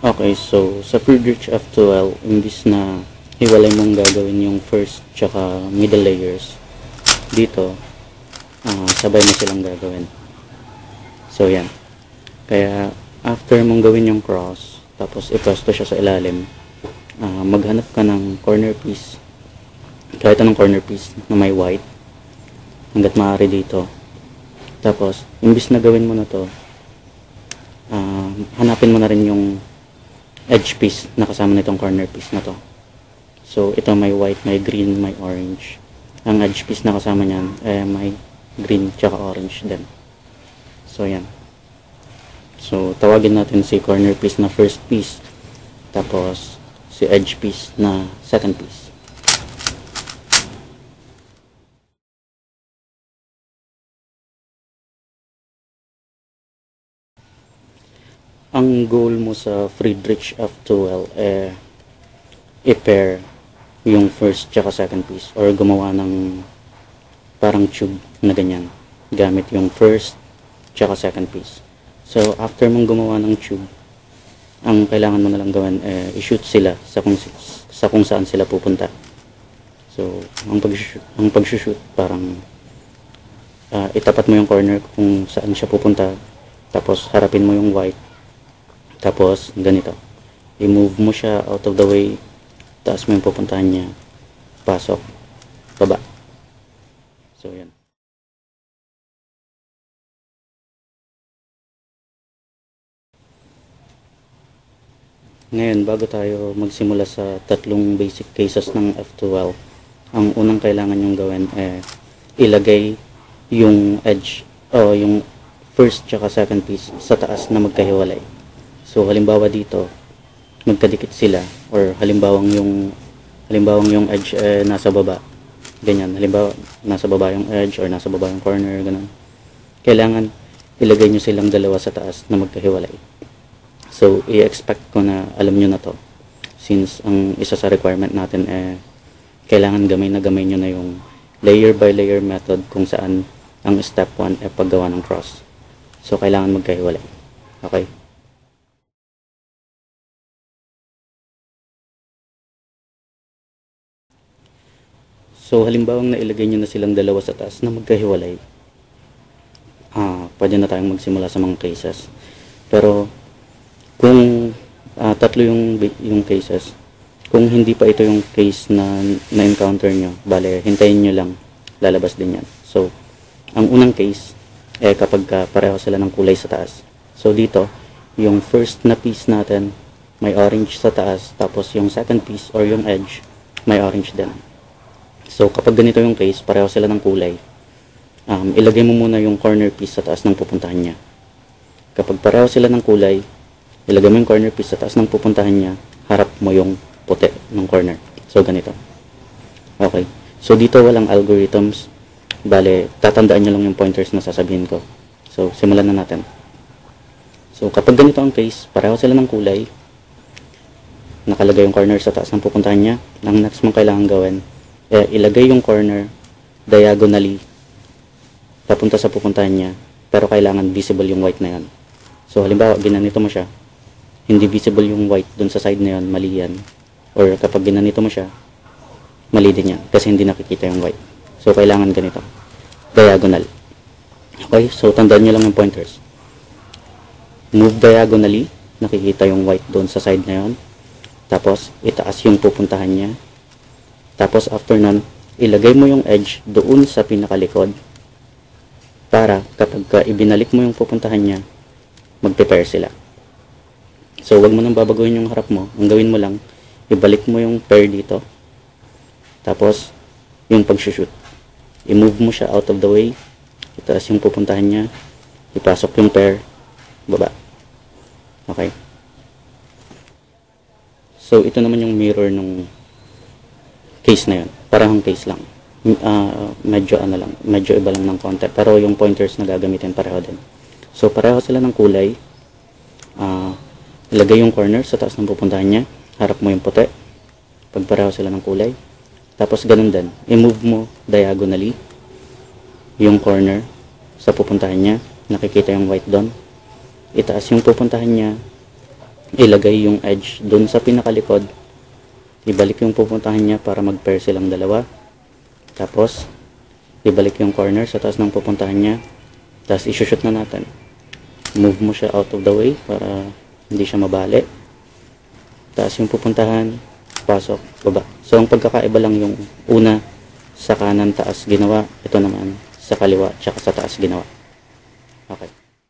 Okay, so sa Friedrich F12, imbis na hiwalay mong gagawin yung first tsaka middle layers, dito, sabay mo silang gagawin. So, yan. Kaya, after mong gawin yung cross, tapos ipwesto siya sa ilalim, maghanap ka ng corner piece, kahit anong corner piece na may white, hanggat maaari dito. Tapos, imbis na gawin mo na to, hanapin mo na rin yung edge piece na kasama nitong corner piece na to. So, ito may white, may green, may orange. Ang edge piece na kasama niyan, may green tsaka orange din. So, yan. So, tawagin natin si corner piece na first piece. Tapos, si edge piece na second piece. Ang goal mo sa Friedrich F12 i-pair yung first tsaka second piece or gumawa ng parang tube na ganyan gamit yung first tsaka second piece. So after mong gumawa ng tube, ang kailangan mo na lang gawin i-shoot sila sa kung saan sila pupunta. So ang pag-shoot parang itapat mo yung corner kung saan siya pupunta, tapos harapin mo yung white. Tapos, ganito. I-move mo siya out of the way. Taas mo yung pupuntahan niya. Pasok. Baba. So, yan. Ngayon, bago tayo magsimula sa tatlong basic cases ng F12, ang unang kailangan nyong gawin ilagay yung edge o yung first tsaka second piece sa taas na magkahiwalay. So, halimbawa dito, magkadikit sila, or halimbawang yung edge nasa baba. Ganyan, halimbawa, nasa baba yung edge, or nasa baba yung corner, ganun. Kailangan, ilagay nyo silang dalawa sa taas na magkahiwalay. So, i-expect ko na alam nyo na to. Since, ang isa sa requirement natin kailangan gamay nyo na yung layer by layer method kung saan ang step 1 paggawa ng cross. So, kailangan magkahiwalay. Okay? So, halimbawang nailagay nyo na silang dalawa sa taas na magkahiwalay, pwede na tayong magsimula sa mga cases. Pero, kung tatlo yung cases, kung hindi pa ito yung case na na-encounter nyo, bale, hintayin nyo lang, lalabas din yan. So, ang unang case, kapag pareho sila ng kulay sa taas. So, dito, yung first na piece natin, may orange sa taas, tapos yung second piece or yung edge, may orange din. So, kapag ganito yung case, pareho sila ng kulay, ilagay mo muna yung corner piece sa taas ng pupuntahan niya. Kapag pareho sila ng kulay, ilagay mo yung corner piece sa taas ng pupuntahan niya, harap mo yung puti ng corner. So, ganito. Okay. So, dito walang algorithms. Bale, tatandaan nyo lang yung pointers na sasabihin ko. So, simulan na natin. So, kapag ganito ang case, pareho sila ng kulay, nakalagay yung corner sa taas ng pupuntahan niya, ang next mong kailangan gawin, ilagay yung corner diagonally papunta sa pupuntahan niya, pero kailangan visible yung white na yan. So halimbawa ginanito mo siya, hindi visible yung white dun sa side na yan, mali yan. Or kapag ginanito mo siya, mali din yan kasi hindi nakikita yung white. So kailangan ganito, diagonal. Okay, so tandaan nyo lang yung pointers. Move diagonally, nakikita yung white dun sa side na yan. Tapos itaas yung pupuntahan niya. Tapos after nun, ilagay mo yung edge doon sa pinakalikod para kapag ibinalik mo yung pupuntahan niya, mag-prepare sila. So, wag mo nang babaguhin yung harap mo. Ang gawin mo lang, ibalik mo yung pair dito. Tapos, yung pag-shoot. I-move mo siya out of the way. Itaas yung pupuntahan niya. Ipasok yung pair. Baba. Okay? So, ito naman yung mirror nung case na yun. Parang case lang. Medyo iba lang ng konti. Pero yung pointers na gagamitin pareho din. So, pareho sila ng kulay. Ilagay yung corner sa taas ng pupuntahan niya. Harap mo yung puti. Pag pareho sila ng kulay. Tapos, ganun din. I-move mo diagonally yung corner sa pupuntahan niya. Nakikita yung white doon. Itaas yung pupuntahan niya. ilagay yung edge dun sa pinakalikod. Ibalik yung pupuntahan niya para mag-pair silang dalawa. Tapos, ibalik yung corner sa taas ng pupuntahan niya. Tapos, isushoot na natin. Move mo siya out of the way para hindi siya mabali. Taas yung pupuntahan, pasok, baba. So, ang pagkakaiba lang yung una sa kanan taas ginawa, ito naman sa kaliwa tsaka sa taas ginawa. Okay.